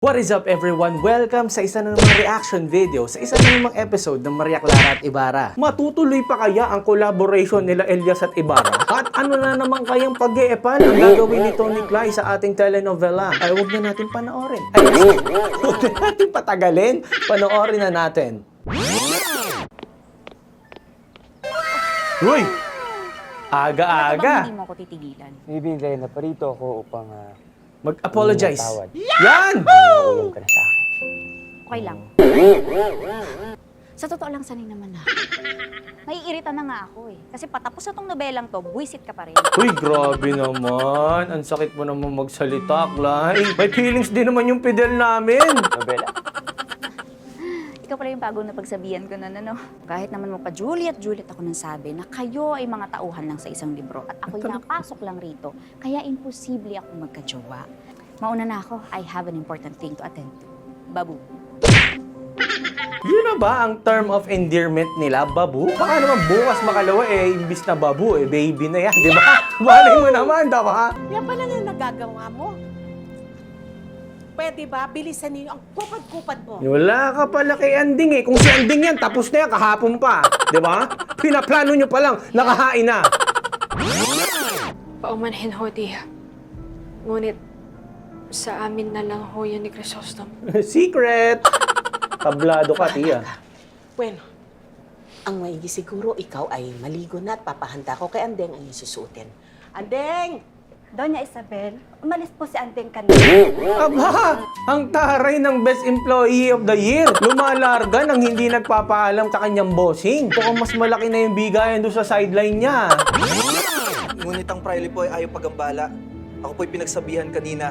What is up everyone? Welcome sa isa na namang reaction video, sa isa na namang episode ng Maria Clara at Ibarra. Matutuloy pa kaya ang collaboration nila Elias at Ibarra? At ano na naman kayang pag-iepal ang gagawin ni Tony Clay sa ating telenovela? Ay, huwag na natin panoorin. Ay, huwag na natin patagalin. Panoorin na natin. Uy! Aga-aga! Hindi mo ako titigilan. Bibigay na parito ako upang Mag-apologize. Tawad. Yan! Makulong ka na sa akin. Okay lang. Sa totoo lang, sanay naman na. Naiirita na nga ako eh. Kasi patapos na tong nobelang to, buwisit ka pa rin. Uy, grabe naman. Ang sakit mo naman magsalita, Clay. May feelings din naman yung Fidel namin. Nobela? Ikaw pala yung bagong napagsabihan ko na ano. Kahit naman mo pa Juliet ako nang sabi na kayo ay mga tauhan lang sa isang libro at ako'y napasok lang rito. Kaya imposible akong magkajowa. Mauna na ako, I have an important thing to attend to. Babu. Yun na ba ang term of endearment nila, babu? Baka naman bukas makalawa imbis na babu baby na yan, di ba? Balay mo naman, diba? Yan pala yung nagagawa mo. Pwede ba? Bilisan niyo ang kupad-kupad mo. Wala ka pala kay Anding Kung si Anding yan, tapos na yan, kahapon pa. Di ba? Pinaplano nyo pa lang, nakahain na. Paumanhin ho, Tia. Ngunit, sa amin na lang ho yan ni Chrysostom. Secret! Tablado ka, tiya. Bueno, ang maigi siguro ikaw ay maligo na at papahanda ko kay Andeng ang isusutin. Andeng! Doña Isabel, umalis po si Anteng kanina. Aba! Ang taray ng Best Employee of the Year. Lumalarga nang hindi nagpapaalam sa kanyang bossing. Mukhang mas malaki na yung bigayan doon sa sideline niya. Ngunit ang Priley po ay ayaw pagambala. Ako po'y pinagsabihan kanina.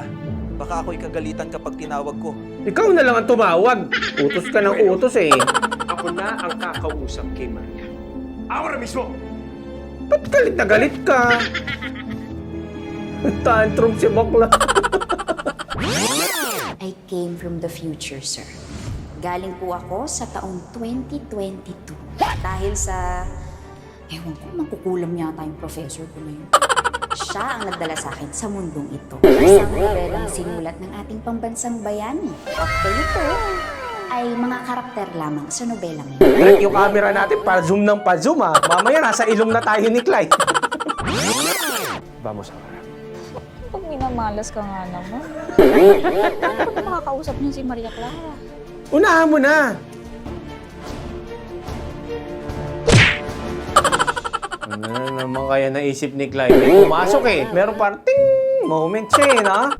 Baka ako'y kagalitan kapag tinawag ko. Ikaw na lang ang tumawag. Utos ka ng utos eh. Ako na ang kakausap kay Maria. Ahora mismo! Ba't galit na galit ka? Tantrum si Bakla. I came from the future, sir. Galing po ako sa taong 2022. Dahil sa... Ewan ko, mangkukulam yata yung professor ko na yun. Siya ang nagdala sa akin sa mundong ito. Isang nobelang sinulat ng ating pambansang bayani. At kayo po ay mga karakter lamang sa nobelang yun. Direct yung camera natin para zoom ng pa-zoom ah. Mamaya nasa ilong na tayo ni Clyde. Vamos ahora. Pag minamalas ka nga naman. Paano ba makakausap niyo si Maria Clara? Unahan mo na. Ano na naman kaya naisip ni Clyde? May pumasok eh. Meron parang ting moment siya eh, na?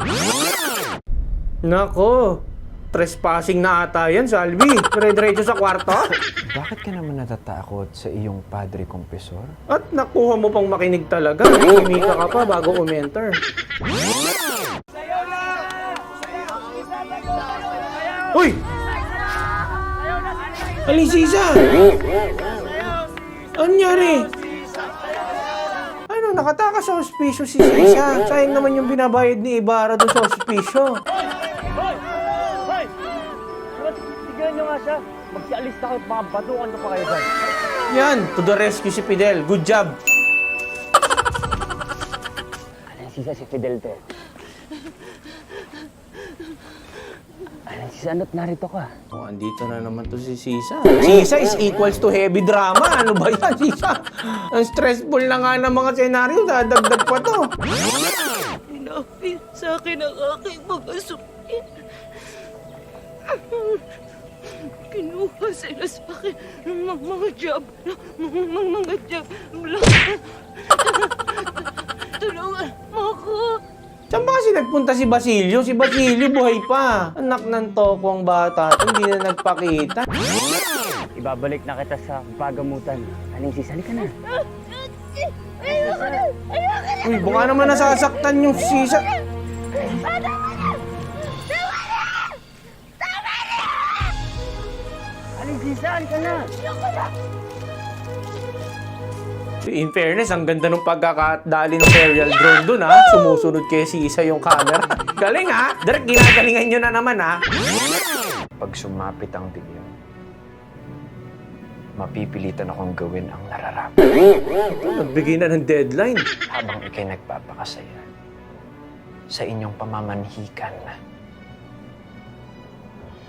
Nako. Trespassing na ata yan, Salvi. Dire-diretso sa kwarto. Bakit ka naman natatakot sa iyong padre kompesor? At nakuha mo pang makinig talaga. Umika ka pa bago umenter. Uy! Alisisa! Ano nangyari? Ano, nakatakas sa hospisyo si Sisa. Sayang naman yung binabayad ni Ibarra doon sa hospisyo. Tignan nyo nga siya. Magsialis na kayo, baka batukan na pa kayo dyan. Yan, to the rescue si Fidel. Good job. Sisa si Fidel to. Sisa, ano't narito ka? Oh, andito na naman to si Sisa. Sisa is equals to heavy drama. Ano ba yan, Sisa? Ang stressful na nga ng mga senaryo. Dadagdag pa to. Pinapil sa akin ang aking mga sukin. Kinuha sila sa akin ng mga job. Mga job. Tulungan mo ako. Saan ba kasi nagpunta si Basilio? Si Basilio buhay pa. Anak ng toko ang bata. Hindi na nagpakita. Ibabalik na kita sa pagamutan. Aling Sisa, halika na. Uy, baka naman nasasaktan yung Sisa. Aling Sisa, halika na. In fairness, ang ganda ng pagkakadali ng aerial drone dun ha. Sumusunod kay Sisa yung camera. Galing ha. Direct ginagalingan nyo na naman ha. Pag sumapit ang dilim, mapipilitan akong gawin ang nararapat. Nagbigay na ng deadline. Habang ikay nagpapakasaya sa inyong pamamanhikan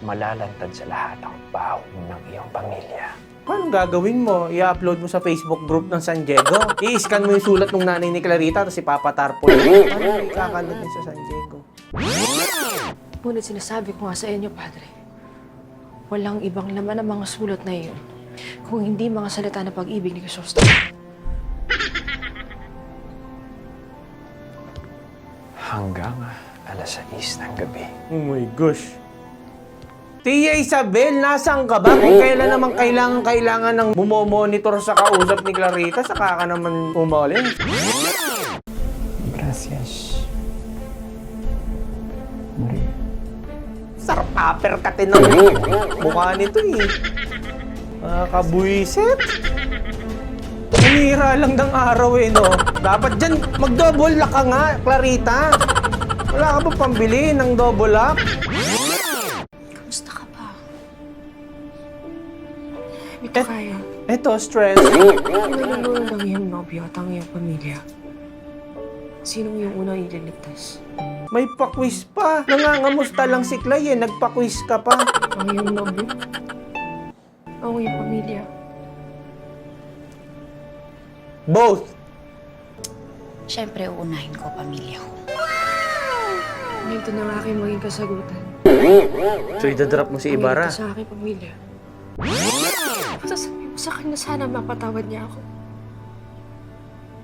malalantad sa lahat ang baho ng iyong pamilya. Paano gagawin mo? I-upload mo sa Facebook group ng San Diego? I-scan mo yung sulat ng nanay ni Clarita tapos ipapatarpo. Paano ikakalad yun sa San Diego? Ngunit sinasabi ko nga sa inyo, Padre, walang ibang laman ng mga sulat na iyon kung hindi mga salita ng pag-ibig ni Crisostomo. Hanggang alas 6 ng gabi. Oh my gosh. Tia Isabel, nasaan ka ba? Kung kailan naman kailangan ng bumomonitor sa kausap ni Clarita, saka ka naman umalis. Gracias. Maria. Sarpaper ka tinong mukha nito eh. Kabuisit. Nanira lang ng araw eh, no? Dapat dyan, mag-double lock ka nga, Clarita. Wala ka ba pambili ng double lock? Kamusta ka ba? Hindi ko kaya. Eto, stress. Nalulunod ang iyong nobyo at ang iyong pamilya. Sinong iyong unang ililigtas? May pakwiz pa. Nangangamusta lang si Clay eh. Nagpakwiz ka pa. Ang iyong nobyo? Ang iyong pamilya? Both. Siyempre, uunahin ko pamilya ko. Ito na ang aking maging kasagutan. So, idadrop mo si Ibarra. Ang sa aking pamilya. Sasabihin mo sa akin na sana mapatawad niya ako.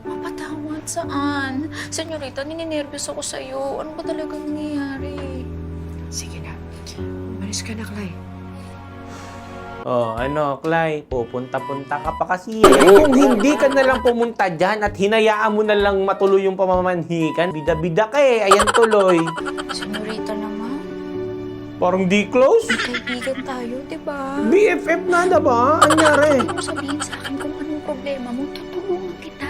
Mapatawad saan? Senyorita, nininervyos ako sa'yo. Ano ba talagang nangyayari? Sige na. Maris ka na, Clay. Oh, ano, Clay, pupunta-punta ka pa kasi. Kung hindi ka na lang pumunta dyan at hinayaan mo na lang matuloy yung pamamanhikan, bida-bida ka eh, ayan tuloy. Senyorita naman, Parang di close. kaibigan tayo, di ba? BFF na na ba? Anyari? Huwag mo sabihin sa akin kung anong problema mo. Tutulungan kita.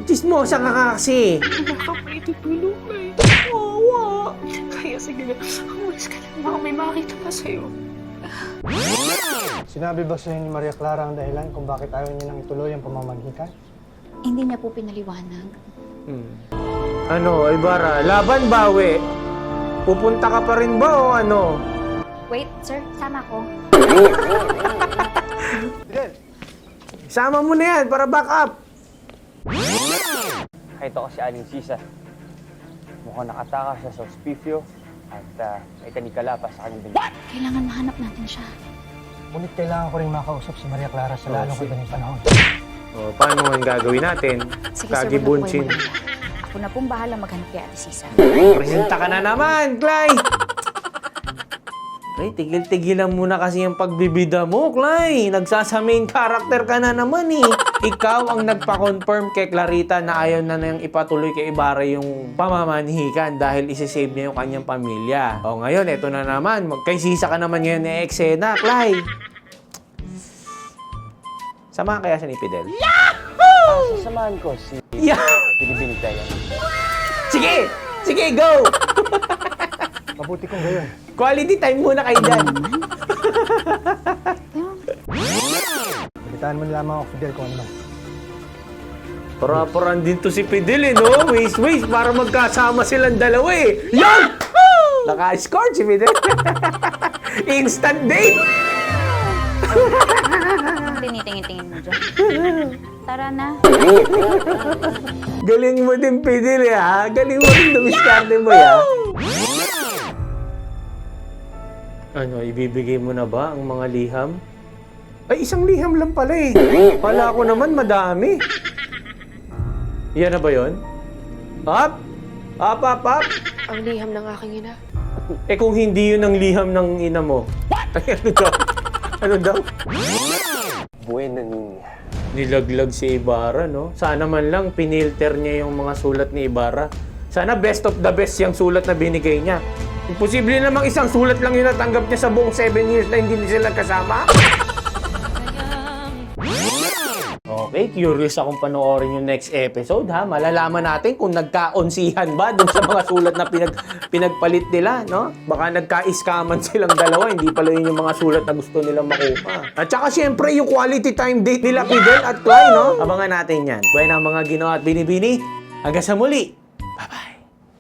Chismosa ka kasi. Wala ka pa itutulong, Clay. Wawa. Kaya sige na, umalis ka lang. Baka may makita pa sa'yo. Sinabi ba sa'yo ni Maria Clara ang dahilan kung bakit ayaw niya nang ituloy ang pamamaghikan? Hindi niya po pinaliwanag. Ano, Ibarra, laban bawi. Pupunta ka pa rin ba o ano? Wait, sir. Sama ko. Sama mo na yan para back up. Kahit ako si Aling Sisa. Mukhang nakataka siya sa ospifyo at may kanikala pa sa kanyang binigay. Kailangan mahanap natin siya. Ngunit kailangan ko rin makausap si Maria Clara sa lalong kadaling panahon. O, paano ang gagawin natin? Sige, sir. Kagi Huwag na po kayo Bunchin. mag-alala. Ako na pong bahala maghanap kay Ate Sisa. Presenta ka na naman, Clay! Clay, tigil-tigilan muna kasi yung pagbibida mo, Clay. Nagsasamain character ka na naman eh. Ikaw ang nagpa-confirm kay Clarita na ayaw na nang ipatuloy kay Ibarra yung pamamanhikan dahil isi-save niya yung kanyang pamilya. O ngayon, eto na naman. Magkaisisa ka naman ngayon ni eksena, Clay. Samahan kaya siya ni Fidel? Sasamahan ko si Yeah! Binibinig tayo. Sige! Sige, go! Mabuti kong gayon. Quality time muna kayo dyan. Balitaan mo na lamang ako, Fidel, kung ano man. Para-paran din to si Fidel eh, no? Waste, para magkasama silang dalawa eh. Yan! Naka-score si Fidel. Instant date! Tinitingin-tingin mo dyan. Tara na. Galing mo din, Fidel eh, ha? Galing mo rin dumiskarte mo, ya. Ano, ibibigay mo na ba ang mga liham? Ay, isang liham lang pala eh. Pala ko naman, madami. Yan na ba yun? Up! Up, up, up! Ang liham ng aking ina. Eh kung hindi yun ang liham ng ina mo. Ay, ano daw? Ano daw? Buena niña. Nilaglag si Ibarra, no? Sana man lang pinilter niya yung mga sulat ni Ibarra. Sana best of the best yung sulat na binigay niya. Imposible namang isang sulat lang yung natanggap niya sa buong 7 years na hindi sila kasama. Okay, curious akong panoorin yung next episode, ha? Malalaman natin kung nagka-onsihan ba dun sa mga sulat na pinagpalit nila, no? Baka nagka-iskaman silang dalawa, hindi pala yun yung mga sulat na gusto nilang makuha. At saka syempre yung quality time date nila Fidel at Clay, no? Abangan natin yan. Buhay na mga Ginoo at Binibini. Hanggang sa muli. Bye-bye.